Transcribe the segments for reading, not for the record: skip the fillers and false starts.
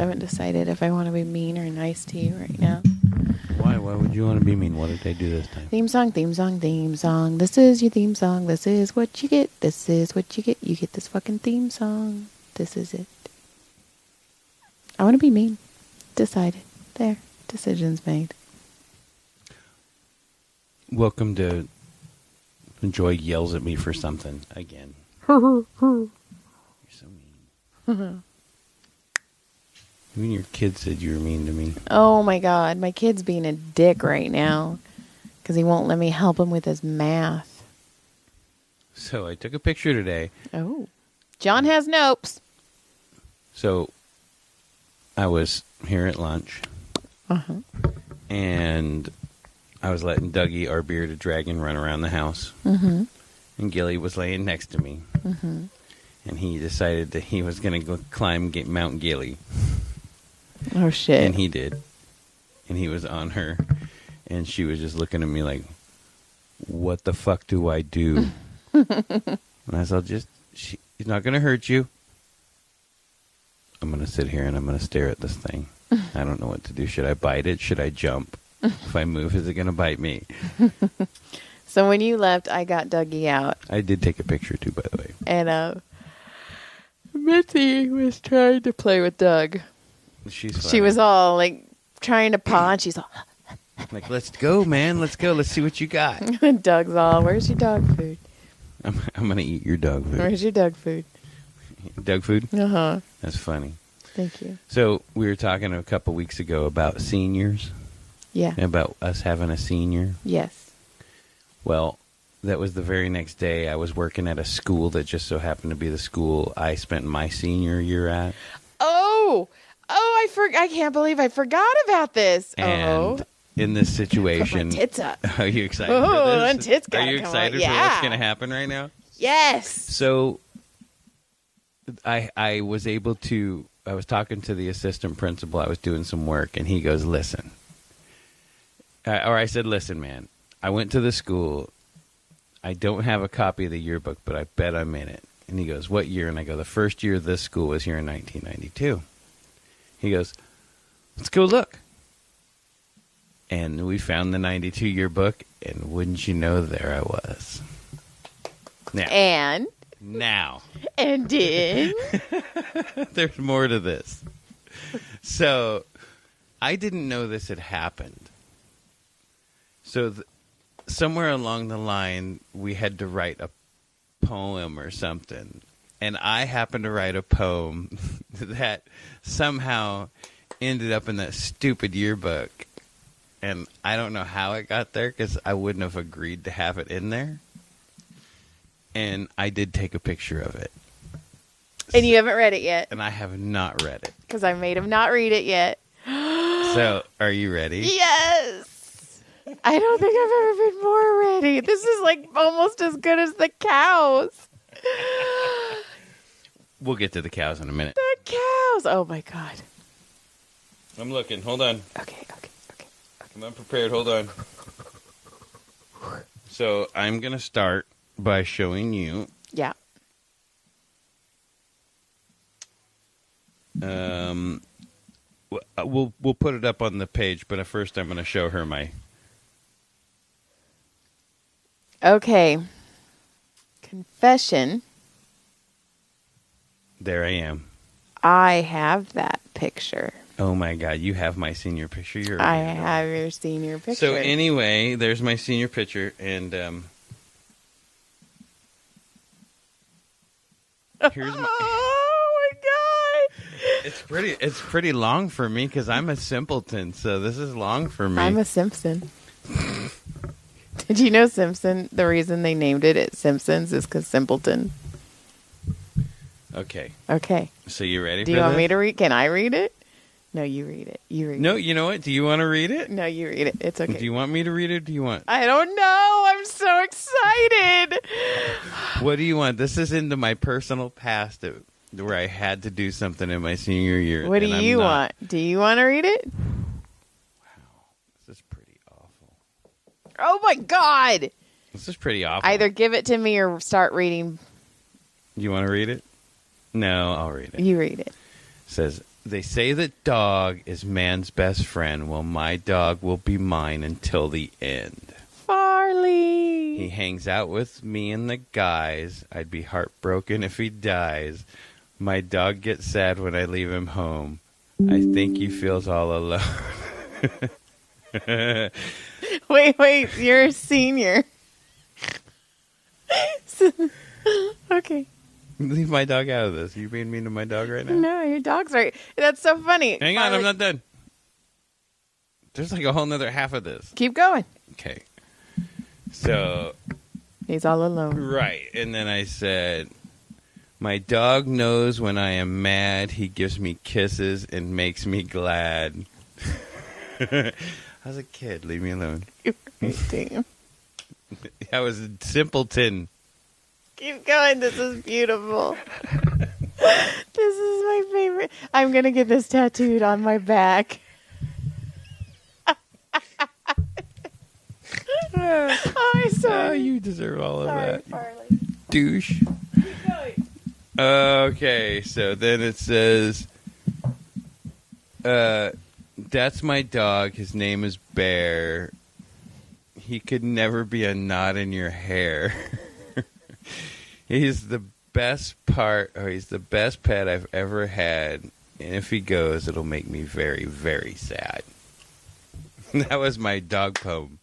I haven't decided if I want to be mean or nice to you right now. Why? Why would you want to be mean? What did they do this time? Theme song, theme song, theme song. This is your theme song. This is what you get. This is what you get. You get this fucking theme song. This is it. I want to be mean. Decided. There. Decisions made. Welcome to Joy yells at me for something again. You're so mean. Even your kid said you were mean to me. Oh my God. My kid's being a dick right now because he won't let me help him with his math. So I took a picture today. Oh. John has nopes. So I was here at lunch. And I was letting Dougie, our bearded dragon, run around the house. And Gilly was laying next to me. And he decided that he was going to go climb Mount Gilly. Oh, shit. And he did. And he was on her. And she was just looking at me like, what the fuck do I do? And I said, he's not going to hurt you. I'm going to sit here and I'm going to stare at this thing. I don't know what to do. Should I bite it? Should I jump? If I move, is it going to bite me? So when you left, I got Dougie out. I did take a picture too, by the way. And Mitzi was trying to play with Doug. She's funny. She was all like trying to paw, and she's all like, let's go, man. Let's go. Let's see what you got. and Doug's all, where's your dog food? I'm going to eat your dog food. Where's your dog food? Dog food? Uh-huh. That's funny. Thank you. So we were talking a couple weeks ago about seniors. Yeah. About us having a senior. Yes. Well, that was the very next day. I was working at a school that just so happened to be the school I spent my senior year at. I can't believe I forgot about this. And in this situation, put my tits up. Are you excited Oh, for and this? tits Are gotta you come excited out. for Yeah. what's going to happen right now? Yes. So I was able to, I was talking to the assistant principal. I was doing some work, and he goes, listen. Or I said, listen, man, I went to the school. I don't have a copy of the yearbook, but I bet I'm in it. And he goes, what year? And I go, the first year of this school was here in 1992. He goes, let's go look. And we found the 92 yearbook, and wouldn't you know, there I was. Now. And did. There's more to this. So I didn't know this had happened. So somewhere along the line, we had to write a poem or something. And I happened to write a poem that somehow ended up in that stupid yearbook. And I don't know how it got there because I wouldn't have agreed to have it in there. And I did take a picture of it. And you haven't read it yet. And I have not read it. Because I made him not read it yet. So, are you ready? Yes. I don't think I've ever been more ready. This is like almost as good as the cows. We'll get to the cows in a minute. The cows. Oh, my God. I'm looking. Hold on. Okay. I'm unprepared. Hold on. So, I'm going to start by showing you. Yeah. We'll put it up on the page, but at first I'm going to show her my... Okay. Confession. There I am. I have that picture. Oh my God, you have my senior picture. I have your senior picture. So anyway, there's my senior picture, and here's my... Oh my God. It's pretty long for me because I'm a simpleton, so this is long for me. I'm a Simpson. Did you know Simpson, the reason they named it Simpsons is because simpleton? Okay. So you ready for this? Do you want me to read? Can I read it? No, you read it. No, you know what? Do you want to read it? No, you read it. It's okay. Do you want me to read it or do you want... I don't know. I'm so excited. What do you want? This is into my personal past where I had to do something in my senior year. What do you want? Do you want to read it? Wow. This is pretty awful. Oh, my God. This is pretty awful. Either give it to me or start reading. You want to read it? No, I'll read it. You read it. It says, They say that dog is man's best friend. Well, my dog will be mine until the end. Farley. He hangs out with me and the guys. I'd be heartbroken if he dies. My dog gets sad when I leave him home. I think he feels all alone. Wait, you're a senior. Okay. Leave my dog out of this. You being mean to my dog right now? No, your dog's right. That's so funny. Hang on, I'm not done. There's like a whole nother half of this. Keep going. Okay. So, He's all alone. right. And then I said, my dog knows when I am mad. He gives me kisses and makes me glad. I was a kid. Leave me alone. Damn. I was a simpleton. Keep going. This is beautiful. This is my favorite. I'm going to get this tattooed on my back. Oh, I'm sorry. Oh, you deserve all of that. Farley. Douche. Keep going. Okay, so then it says, that's my dog. His name is Bear. He could never be a knot in your hair. He's the best he's the best pet I've ever had. And if he goes, it'll make me very, very sad. That was my dog poem.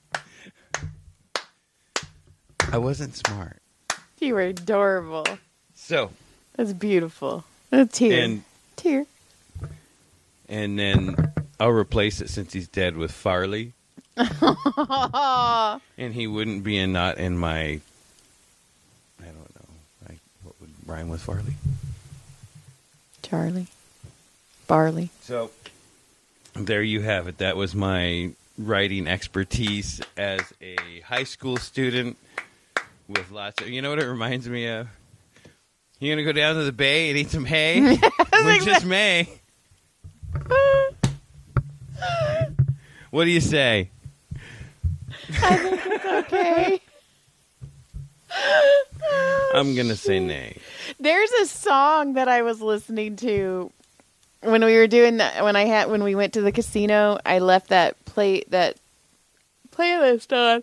I wasn't smart. You were adorable. So. That's beautiful. A tear. And tear. And then I'll replace it since he's dead with Farley. And he wouldn't be a knot in my, I don't know, what would rhyme with Farley? Charlie. Barley. So, there you have it. That was my writing expertise as a high school student with lots of, you know what it reminds me of? You gonna go down to the bay and eat some hay? Which is May. What do you say? I think it's okay. I'm gonna say nay. There's a song that I was listening to when we were doing that. When we went to the casino, I left that playlist on,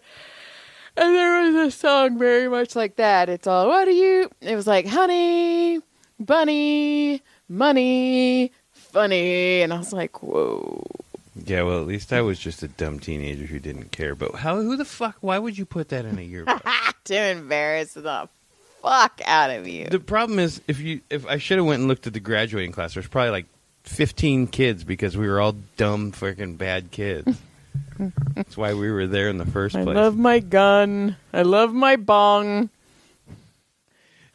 and there was a song very much like that. It's all it was like honey, bunny, money, funny, and I was like, whoa. Yeah, well, at least I was just a dumb teenager who didn't care. But who the fuck? Why would you put that in a yearbook? To embarrass the fuck out of you. The problem is, if I should have went and looked at the graduating class, there's probably like 15 kids because we were all dumb, freaking bad kids. That's why we were there in the first place. I love my gun. I love my bong.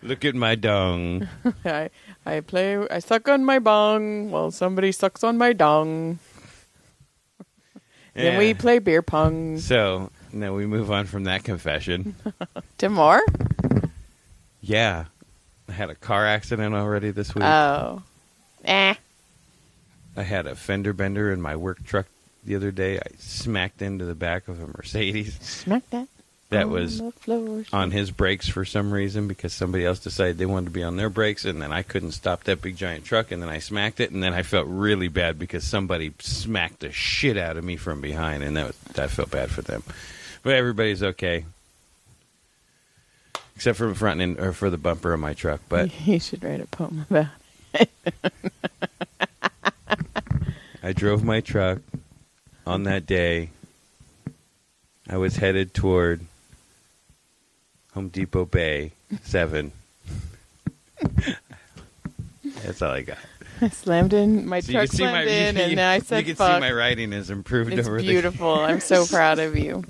Look at my dung. I suck on my bong while somebody sucks on my dong. Yeah. Then we play beer pong. So, now we move on from that confession. To more? Yeah. I had a car accident already this week. Oh. I had a fender bender in my work truck the other day. I smacked into the back of a Mercedes. Smack that. That on was the floor. on his brakes for some reason because somebody else decided they wanted to be on their brakes, and then I couldn't stop that big giant truck, and then I smacked it, and then I felt really bad because somebody smacked the shit out of me from behind, and that felt bad for them. But everybody's okay. Except for the front end, or for the bumper of my truck. But You should write a poem about I drove my truck on that day. I was headed toward Home Depot Bay 7. That's all I got. I slammed in. My So truck slammed in, and then I said, you can fuck. see my writing has improved It's over beautiful. I'm so proud of you.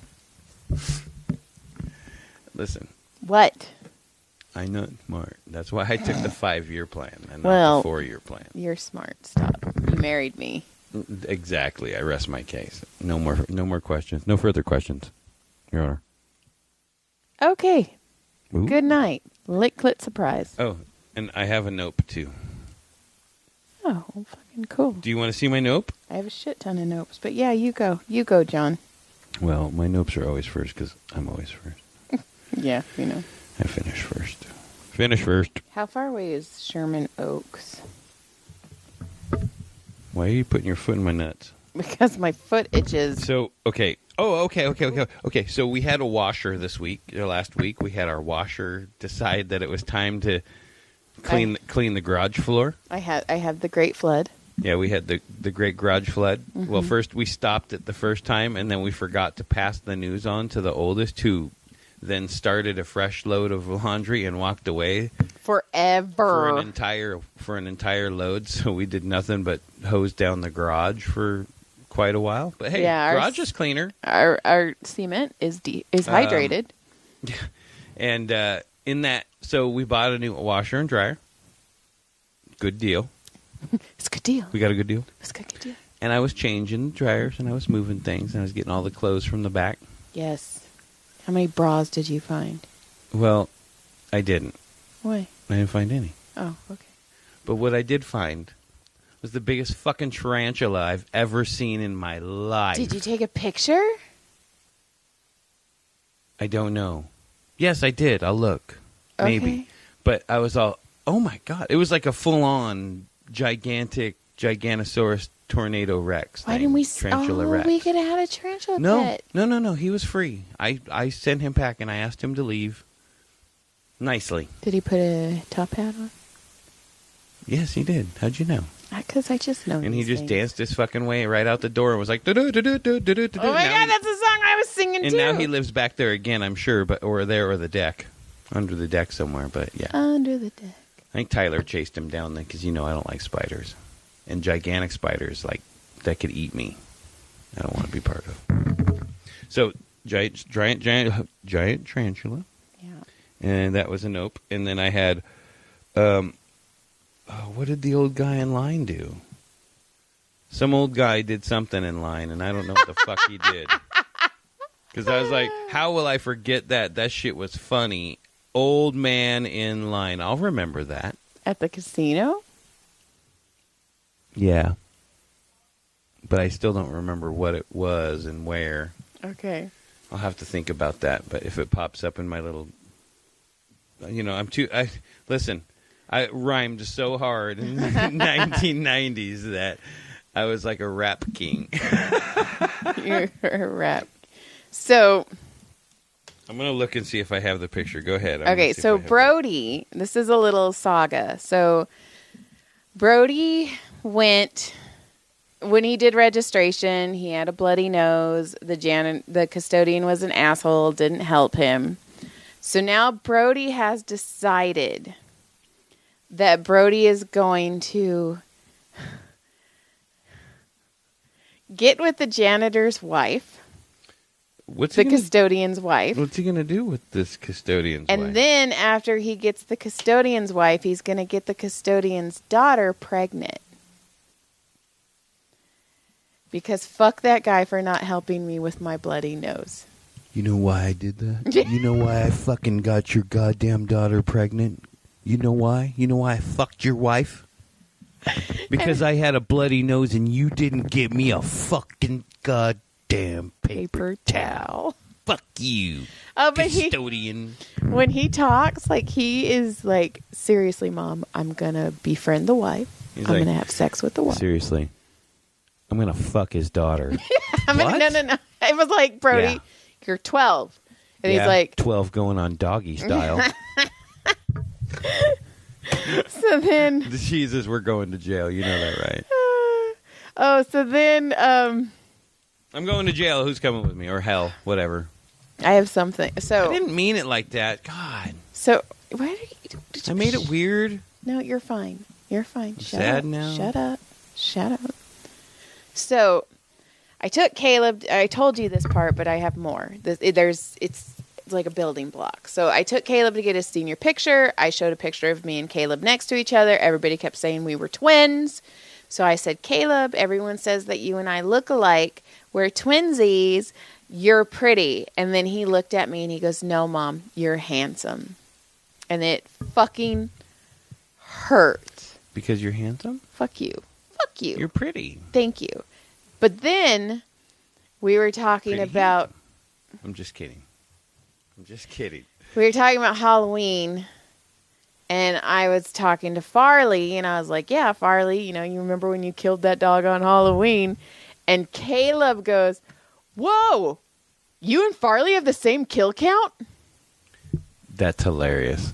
Listen, What? I know it's smart. That's why I took the 5-year plan and Well- not the 4-year plan. You're smart. Stop. You married me. Exactly. I rest my case. No more questions. No further questions, Your Honor. Okay. Ooh. Good night. Lick clit surprise. Oh, and I have a nope too. Oh, fucking cool. Do you want to see my nope? I have a shit ton of nopes, but yeah, you go. You go, John. Well, my nopes are always first because I'm always first. Yeah, you know. I finish first. Finish first. How far away is Sherman Oaks? Why are you putting your foot in my nuts? Because my foot itches. So, okay. Oh, okay. So we had a washer this week, or last week. We had our washer decide that it was time to clean the garage floor. I have the Great Flood. Yeah, we had the great garage flood. Mm-hmm. Well, first we stopped it the first time, and then we forgot to pass the news on to the oldest, who then started a fresh load of laundry and walked away Forever. for an entire load. So we did nothing but hose down the garage for quite a while. But hey, Yeah, garage is cleaner. Our cement is hydrated. And in that, so we bought a new washer and dryer. Good deal. It's a good deal. We got a good deal. It's a good deal. And I was changing the dryers, and I was moving things, and I was getting all the clothes from the back. Yes. How many bras did you find? Well, I didn't. Why? I didn't find any. Oh, okay. But what I did find was the biggest fucking tarantula I've ever seen in my life. Did you take a picture? I don't know. Yes, I did. I'll look. Okay. Maybe. But I was all, oh my God. It was like a full-on Giganosaurus tornado rex. Why didn't we? Tarantula Rex. We could have had a tarantula No, pet. no. He was free. I sent him back and I asked him to leave nicely. Did he put a top hat on? Yes, he did. How'd you know? Because I just know. And he these just things. danced his fucking way right out the door and was like, do-do-do-do-do-do-do-do. Oh my God, that's a song I was singing and too. now he lives back there again, I'm sure, or the deck, under the deck somewhere. But yeah, Under the deck. I think Tyler chased him down there because I don't like spiders, and gigantic spiders like that could eat me. I don't want to be part of. So giant tarantula, Yeah. and that was a nope. And then I had, what did the old guy in line do? Some old guy did something in line, and I don't know what the fuck he did. Because I was like, how will I forget that? That shit was funny. Old man in line. I'll remember that. At the casino? Yeah. But I still don't remember what it was and where. Okay. I'll have to think about that. But if it pops up in my little... Listen, I rhymed so hard in the 1990s that I was like a rap king. You're a rap. So... I'm going to look and see if I have the picture. Go ahead. Okay, so Brody, this is a little saga. So Brody went, when he did registration, he had a bloody nose. The custodian was an asshole, didn't help him. So now Brody has decided that Brody is going to get with the janitor's wife. Custodian's wife. What's he going to do with this custodian's wife? And then after he gets the custodian's wife, he's going to get the custodian's daughter pregnant. Because fuck that guy for not helping me with my bloody nose. You know why I did that? You know why I fucking got your goddamn daughter pregnant? You know why? You know why I fucked your wife? Because I had a bloody nose and you didn't give me a fucking goddamn paper towel. Fuck you, Oh, but custodian. when he talks, like, he is like, seriously, Mom, I'm going to befriend the wife. He's I'm like, going to have sex with the wife. Seriously, I'm going to fuck his daughter. No. It was like, Brody, Yeah. you're 12. And Yeah, he's like... 12 going on doggy style. So then... Jesus, we're going to jail. You know that, right? so then... I'm going to jail. Who's coming with me? Or hell, whatever. I have something. So... I didn't mean it like that. God. So... Why did you... I made it weird. No, you're fine. You're fine. Shut sad up. now. Shut up. Shut up. So, I took Caleb. I told you this part, but I have more. It's like a building block. So I took Caleb to get his senior picture. I showed a picture of me and Caleb next to each other. Everybody kept saying we were twins. So I said, Caleb, everyone says that you and I look alike. We're twinsies. You're pretty. And then he looked at me and he goes, no, Mom, you're handsome. And it fucking hurt. Because you're handsome? Fuck you. Fuck you. You're pretty. Thank you. But then we were talking Pretty about... I'm just kidding. I'm just kidding. We were talking about Halloween. And I was talking to Farley, and I was like, yeah, Farley, you remember when you killed that dog on Halloween? And Caleb goes, whoa, you and Farley have the same kill count? That's hilarious.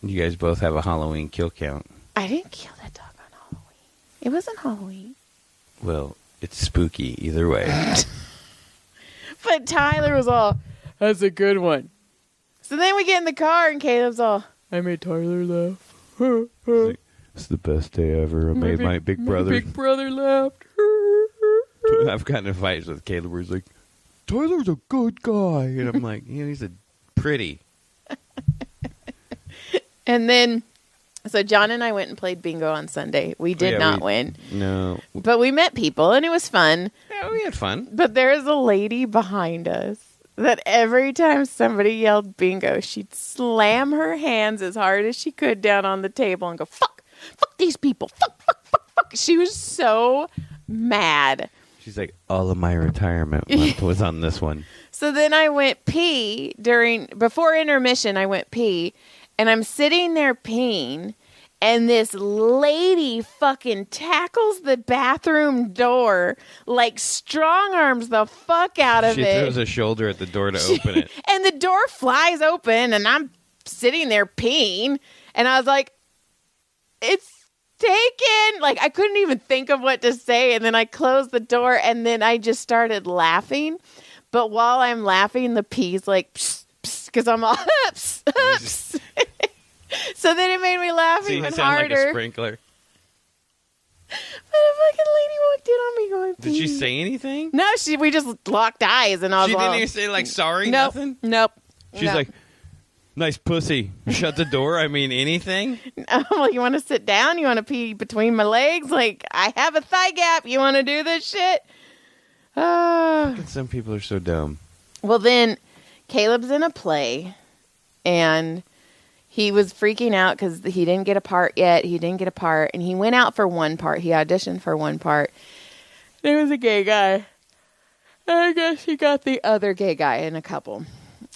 You guys both have a Halloween kill count. I didn't kill that dog on Halloween. It wasn't Halloween. Well, it's spooky either way. But Tyler was all, that's a good one. So then we get in the car, and Caleb's all, I made Tyler laugh. It's the best day ever. I made my big brother. My big brother laughed. I've gotten in fights with Caleb where he's like, Tyler's a good guy. And I'm like, he's a pretty. And then, so John and I went and played bingo on Sunday. We did not win. No. But we met people, and it was fun. Yeah, we had fun. But there's a lady behind us that every time somebody yelled bingo, she'd slam her hands as hard as she could down on the table and go, fuck these people, fuck. She was so mad. She's like, all of my retirement month was on this one. So then I went pee before intermission, I went pee, and I'm sitting there peeing, and this lady fucking tackles the bathroom door, like strong arms the fuck out of it. She throws a shoulder at the door to open it. And the door flies open, and I'm sitting there peeing, and I was like, it's taken. Like, I couldn't even think of what to say, and then I closed the door, and then I just started laughing. But while I'm laughing, the pee's like, because I'm all, pss, pss. So then it made me laugh even you sound harder. Like a sprinkler. But a fucking lady walked in on me going, Did she say anything? No, we just locked eyes, and I was She all, didn't even say, like, sorry, nope, nothing? Nope. She's like, nice pussy. Shut the door. I mean, anything? Well, you want to sit down? You want to pee between my legs? Like, I have a thigh gap. You want to do this shit? Some people are so dumb. Well, then Caleb's in a play, and he was freaking out because he didn't get a part yet. He didn't get a part, and he went out for one part. He auditioned for one part. There was a gay guy. I guess he got the other gay guy in a couple.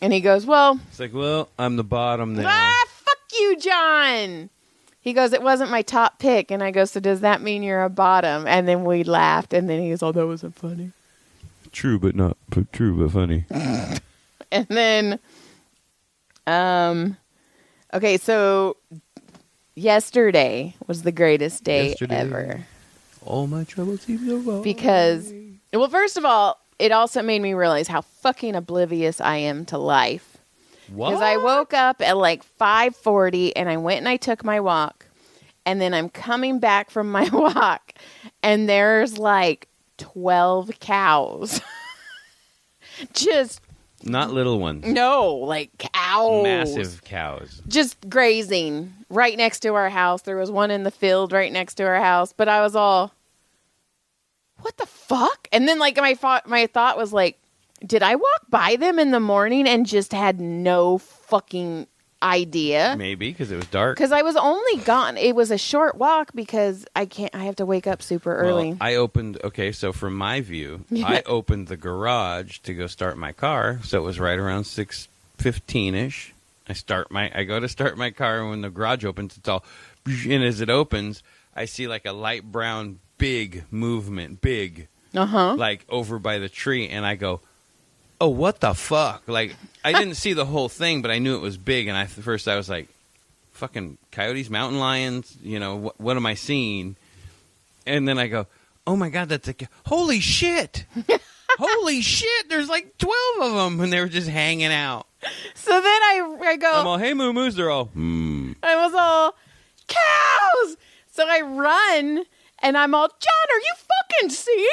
And he goes, well... It's like, well, I'm the bottom now. Fuck you, John! He goes, it wasn't my top pick. And I go, so does that mean you're a bottom? And then we laughed, and then he goes, oh, that wasn't funny. True, but funny. And then, okay, so yesterday was the greatest day ever. All my troubles seem so far because, well, first of all, it also made me realize how fucking oblivious I am to life. What? Because I woke up at like 5:40 and I went and I took my walk, and then I'm coming back from my walk, and there's like 12 cows. Just not little ones. No, like cows. Massive cows. Just grazing right next to our house. There was one in the field right next to our house, but I was all, what the fuck? And then like my thought was like, did I walk by them in the morning and just had no fucking idea? Maybe because it was dark. Because I was only gone. It was a short walk because I have to wake up super early. Well, I opened, so from my view, I opened the garage to go start my car. So it was right around 6:15-ish. I go to start my car, and when the garage opens, it's all, and as it opens, I see like a light brown, big movement, like over by the tree, and I go, oh, what the fuck? Like, I didn't see the whole thing, but I knew it was big, and at first I was like, fucking coyotes, mountain lions, what am I seeing? And then I go, oh my God, that's holy shit! Holy shit, there's like 12 of them, and they were just hanging out. So then I go, I'm all, hey, moo-moos, they're all, I was all, cows! So I run, and I'm all, John, are you fucking seeing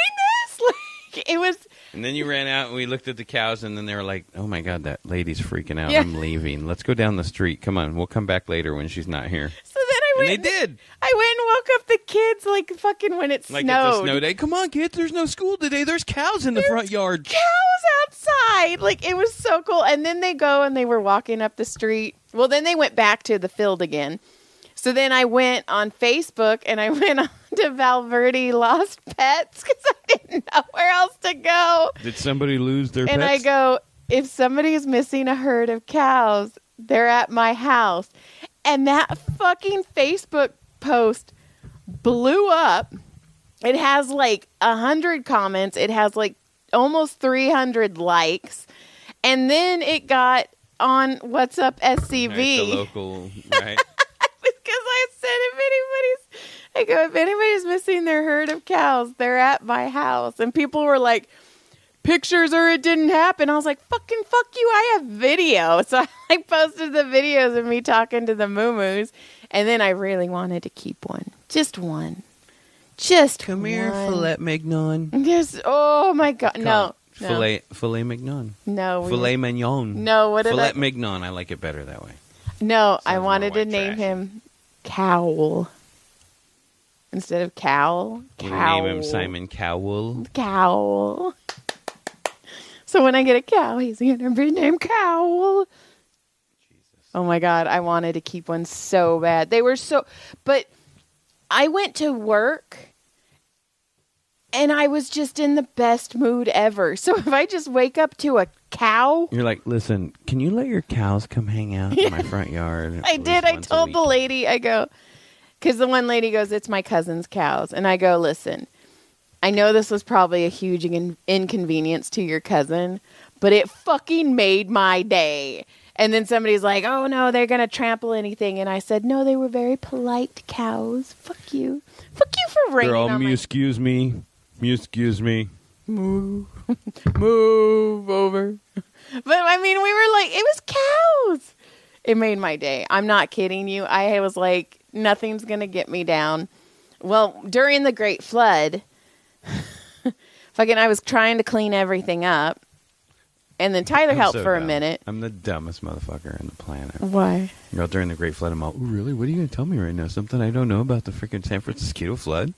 this? Like, it was... And then you ran out, and we looked at the cows, and then they were like, oh, my God, that lady's freaking out. Yeah. I'm leaving. Let's go down the street. Come on. We'll come back later when she's not here. So then I went. And they did. I went and woke up the kids like fucking when it like snowed. At the snow day. Come on, kids. There's no school today. There's cows in the front yard. Cows outside. Like, it was so cool. And then they go and they were walking up the street. Well, then they went back to the field again. So then I went on Facebook and I went on to Valverde Lost Pets because I didn't know where else to go. Did somebody lose their and pets? I go, if somebody's missing a herd of cows, they're at my house. And that fucking Facebook post blew up. It has like 100 comments. It has like almost 300 likes. And then it got on What's Up SCV. Right, the local, right? Because I said if anybody's missing their herd of cows, they're at my house. And people were like, pictures or it didn't happen. I was like, fucking fuck you, I have video. So I posted the videos of me talking to the moo-moos. And then I really wanted to keep one. Just one. Just Come one. here, filet mignon. Just, oh my God. No. Filet mignon. No. Filet mignon. No, what did Filet mignon. I like it better that way. No, I Sounds wanted more to white name trash. him Cowl. Instead of Cowl. We Cowl. name him Simon Cowell. Cowl. So when I get a cow, he's going to be named Cowl. Jesus. Oh my God, I wanted to keep one so bad. They were so... But I went to work... And I was just in the best mood ever. So if I just wake up to a cow... You're like, listen, can you let your cows come hang out in my front yard? I did. I told the lady, I go... Because the one lady goes, it's my cousin's cows. And I go, listen, I know this was probably a huge inconvenience to your cousin, but it fucking made my day. And then somebody's like, oh, no, they're going to trample anything. And I said, no, they were very polite cows. Fuck you. Fuck you for raining on my... excuse me. Excuse me. Move over. But I mean, we were like, it was cows. It made my day. I'm not kidding you. I was like, nothing's going to get me down. Well, during the Great Flood, I was trying to clean everything up. And then Tyler helped for a minute. I'm the dumbest motherfucker on the planet. Why? You know, during the Great Flood, I'm all, oh, really? What are you going to tell me right now? Something I don't know about the freaking San Francisco flood?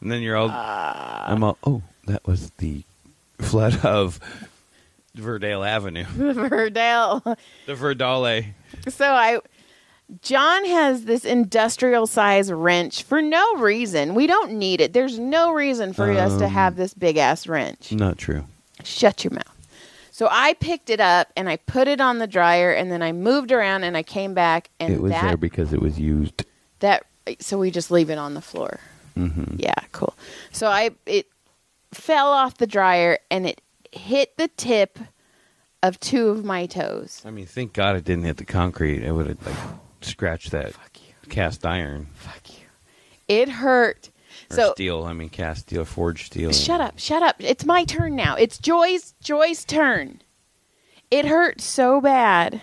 And then you're all, I'm all, oh, that was the flood of Verdale Avenue. Verdale. The Verdale. So John has this industrial size wrench for no reason. We don't need it. There's no reason for us to have this big ass wrench. Not true. Shut your mouth. So I picked it up and I put it on the dryer and then I moved around and I came back and it was there because it was used. So we just leave it on the floor. Mm-hmm. Yeah, cool. So it fell off the dryer and it hit the tip of 2 of my toes. I mean, thank God it didn't hit the concrete. It would have like scratched that cast iron. Fuck you. It hurt. Or steel. I mean, cast steel, forged steel. Shut up. It's my turn now. It's Joy's turn. It hurt so bad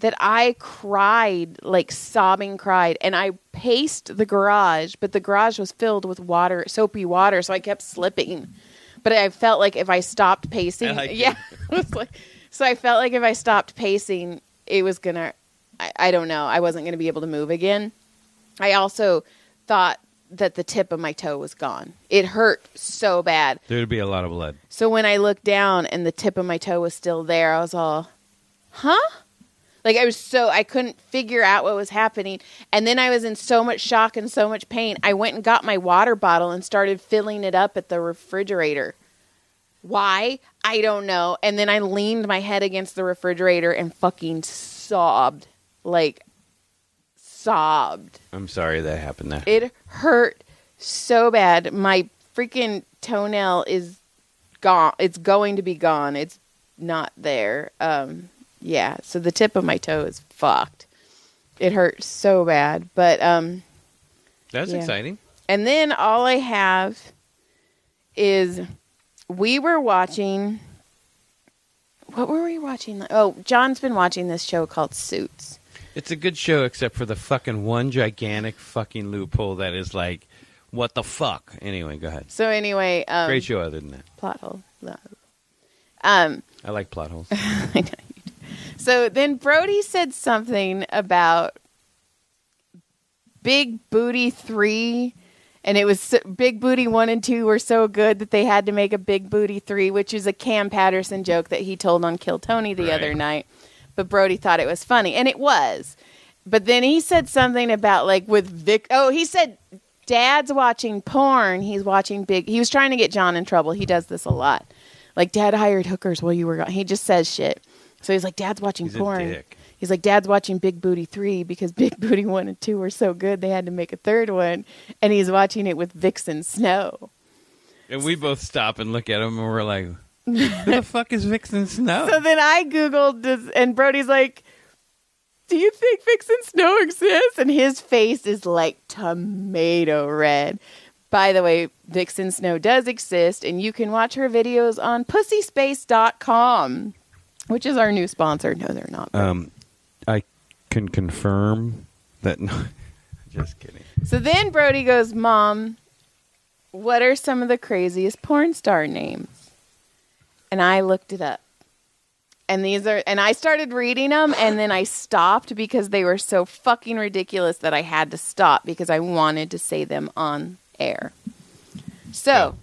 that I cried, like cried. And I paced the garage, but the garage was filled with water, soapy water, so I kept slipping. But I felt like if I stopped pacing, so I felt like if I stopped pacing, it was gonna, I don't know, I wasn't gonna be able to move again. I also thought that the tip of my toe was gone. It hurt so bad. There'd be a lot of blood. So when I looked down and the tip of my toe was still there, I was all, huh? Like I couldn't figure out what was happening. And then I was in so much shock and so much pain. I went and got my water bottle and started filling it up at the refrigerator. Why? I don't know. And then I leaned my head against the refrigerator and fucking sobbed. Like, sobbed. I'm sorry that happened there. It hurt so bad. My freaking toenail is gone. It's going to be gone. It's not there. Yeah, so the tip of my toe is fucked. It hurt so bad, but That's exciting. And then all I have is we were watching. What were we watching? Oh, John's been watching this show called Suits. It's a good show, except for the fucking one gigantic fucking loophole that is like, what the fuck? Anyway, go ahead. So anyway, great show. Other than that, plot hole. I like plot holes. I know. So then Brody said something about Big Booty 3, and it was Big Booty 1 and 2 were so good that they had to make a Big Booty 3, which is a Cam Patterson joke that he told on Kill Tony the other night. But Brody thought it was funny, and it was. But then he said something about like with Vic. Oh, he said Dad's watching porn. He was trying to get John in trouble. He does this a lot. Like, Dad hired hookers while you were gone. He just says shit. So he's like, Dad's watching porn. A dick. He's like, Dad's watching Big Booty 3 because Big Booty 1 and 2 were so good they had to make a third one. And he's watching it with Vixen Snow. And we both stop and look at him and we're like, who the fuck is Vixen Snow? So then I Googled this, and Brody's like, do you think Vixen Snow exists? And his face is like tomato red. By the way, Vixen Snow does exist, and you can watch her videos on pussyspace.com, which is our new sponsor. No, they're not. I can confirm that. No, just kidding. So then Brody goes, Mom, what are some of the craziest porn star names? And I looked it up. And I started reading them, and then I stopped because they were so fucking ridiculous that I had to stop because I wanted to say them on air. So,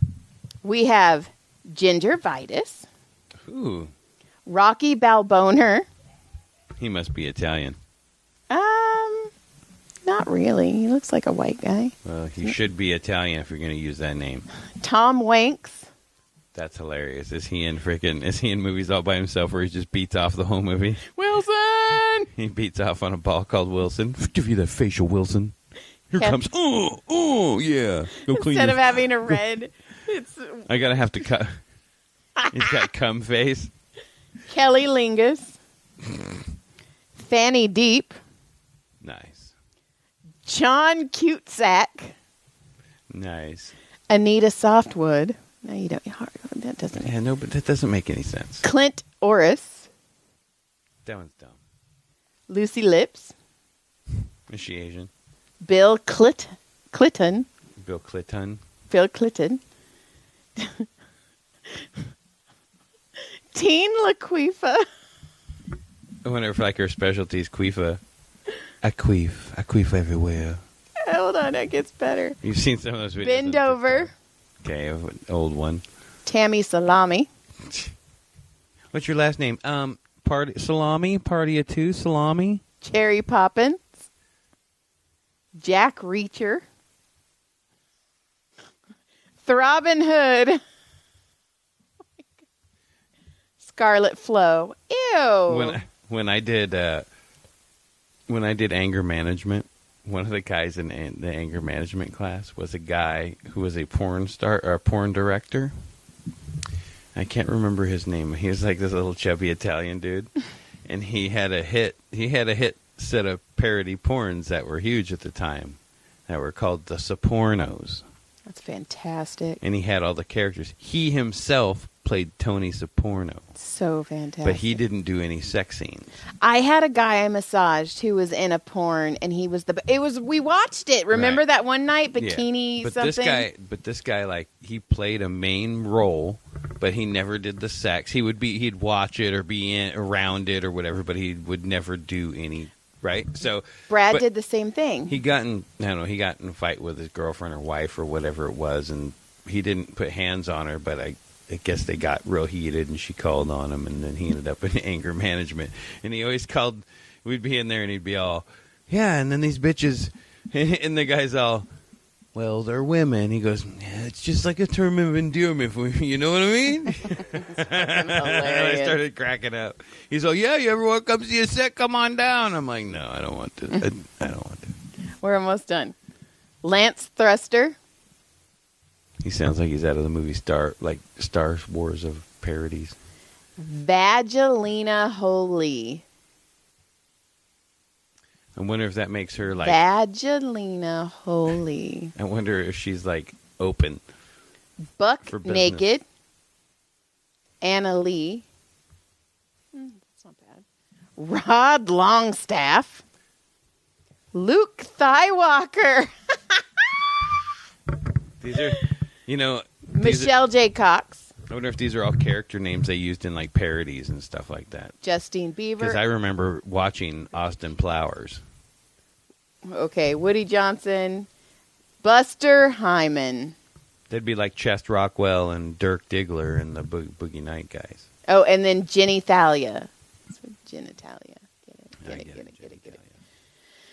we have Gingivitis. Ooh. Rocky Balboner. He must be Italian. Not really. He looks like a white guy. Well, he should be Italian if you're going to use that name. Tom Wanks. That's hilarious. Is he in movies all by himself where he just beats off the whole movie? Wilson! He beats off on a ball called Wilson. Give you that facial, Wilson. Here comes. Oh, yeah. Go clean. Instead of having a red, it's I gotta have to cut. He's got cum face. Kelly Lingus. Fanny Deep. Nice. John Cusack. Nice. Anita Softwood. No, you don't. That doesn't. Yeah, no, but that doesn't make any sense. Clint Orris. That one's dumb. Lucy Lips. Is she Asian? Bill Clinton. Bill Clinton. Bill Clinton. Teen Laquifa. I wonder if like her specialty is queefa. I queef everywhere. Hold on, it gets better. You've seen some of those videos. Bend over. Okay, old one. Tammy Salami. What's your last name? Salami? Party of two? Salami? Cherry Poppins. Jack Reacher. Throbbing Hood. Scarlet Flow. Ew. When I did anger management, one of the guys in the anger management class was a guy who was a porn star or a porn director. I can't remember his name. He was like this little chubby Italian dude, and he had a hit set of parody porns that were huge at the time, that were called the Sopornos. That's fantastic. And he had all the characters. He himself played Tony Soporno. So fantastic. But he didn't do any sex scenes. I had a guy I massaged who was in a porn, and he was we watched it. Remember Right. that one night, bikini But something? this guy, like, he played a main role, but he never did the sex. He'd watch it or be around it or whatever, but he would never do any. Right, so Brad did the same thing. He got in a fight with his girlfriend or wife or whatever it was, and he didn't put hands on her, but I guess they got real heated, and she called on him, and then he ended up in anger management. And he always called. We'd be in there, and he'd be all, "Yeah," and then these bitches, and the guy's all, "Well, they're women." He goes, "Yeah, it's just like a term of endearment, you know what I mean?" I started cracking up. He's all, "Yeah, you ever want to come see a set? Come on down." I'm like, "No, I don't want to. I don't want to." We're almost done. Lance Thruster. He sounds like he's out of the movie Star Wars of parodies. Vagelina Holy. I wonder if that makes her like. Vagelina Holy. I wonder if she's like open. Buck for business. Naked. Anna Lee. That's not bad. Rod Longstaff. Luke Thightwalker. These are, Michelle J. Cox. I wonder if these are all character names they used in like parodies and stuff like that. Justine Bieber. Because I remember watching Austin Powers. Okay, Woody Johnson. Buster Hyman. They'd be like Chest Rockwell and Dirk Diggler and the Boogie Night guys. Oh, and then Jenny Thalia. So genitalia. Get it.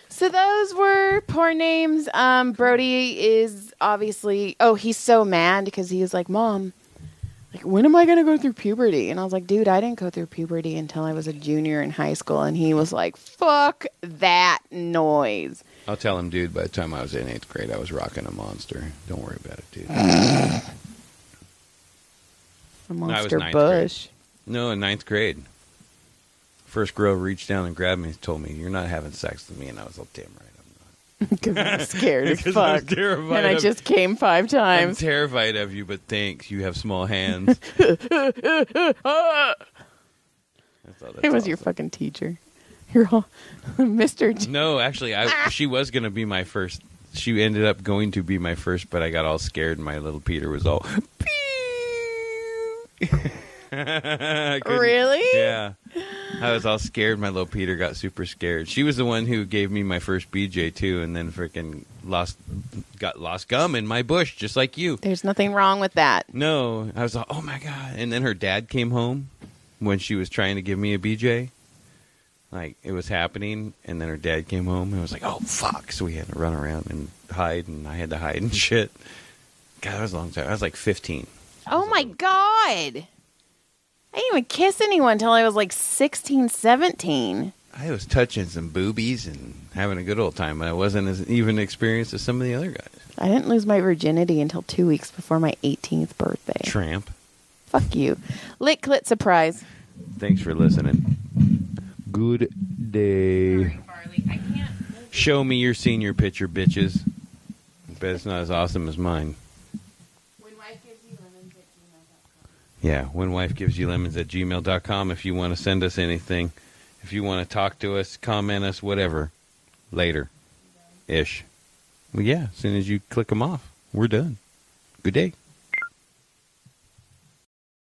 So those were porn names. Brody is obviously... Oh, he's so mad because he was like, Mom, like, when am I going to go through puberty? And I was like, dude, I didn't go through puberty until I was a junior in high school. And he was like, fuck that noise. I'll tell him, dude, by the time I was in 8th grade, I was rocking a Monster. Don't worry about it, dude. A Monster was ninth Bush. No, in 9th grade. First girl reached down and grabbed me and told me, you're not having sex with me. And I was like, damn right, I'm not. Because I'm scared as 'Cause I was fuck. terrified And I of- just came 5 I'm times. terrified of you, but thanks. You have small hands. It was your fucking teacher. You're all Mr. No, actually, she was going to be my first. She ended up going to be my first, but I got all scared and my little Peter was all... I couldn't- Really? Yeah. I was all scared. My little Peter got super scared. She was the one who gave me my first BJ, too, and then freaking got lost gum in my bush, just like you. There's nothing wrong with that. No. I was like, oh, my God. And then her dad came home when she was trying to give me a BJ. Like, it was happening, and then her dad came home and was like, oh, fuck. So we had to run around and hide, and I had to hide and shit. God, that was a long time. I was like 15. Oh, my God. I didn't even kiss anyone until I was like 16, 17. I was touching some boobies and having a good old time, but I wasn't as even experienced as some of the other guys. I didn't lose my virginity until 2 weeks before my 18th birthday. Tramp. Fuck you. Lit clit surprise. Thanks for listening. Good day. Sorry, Farley. I can't. Show me your senior picture, bitches. I bet it's not as awesome as mine. When wife gives you lemons at gmail.com. Yeah, when wife gives you lemons at gmail.com if you want to send us anything. If you want to talk to us, comment us, whatever. Later. Ish. Well, yeah, as soon as you click them off, we're done. Good day.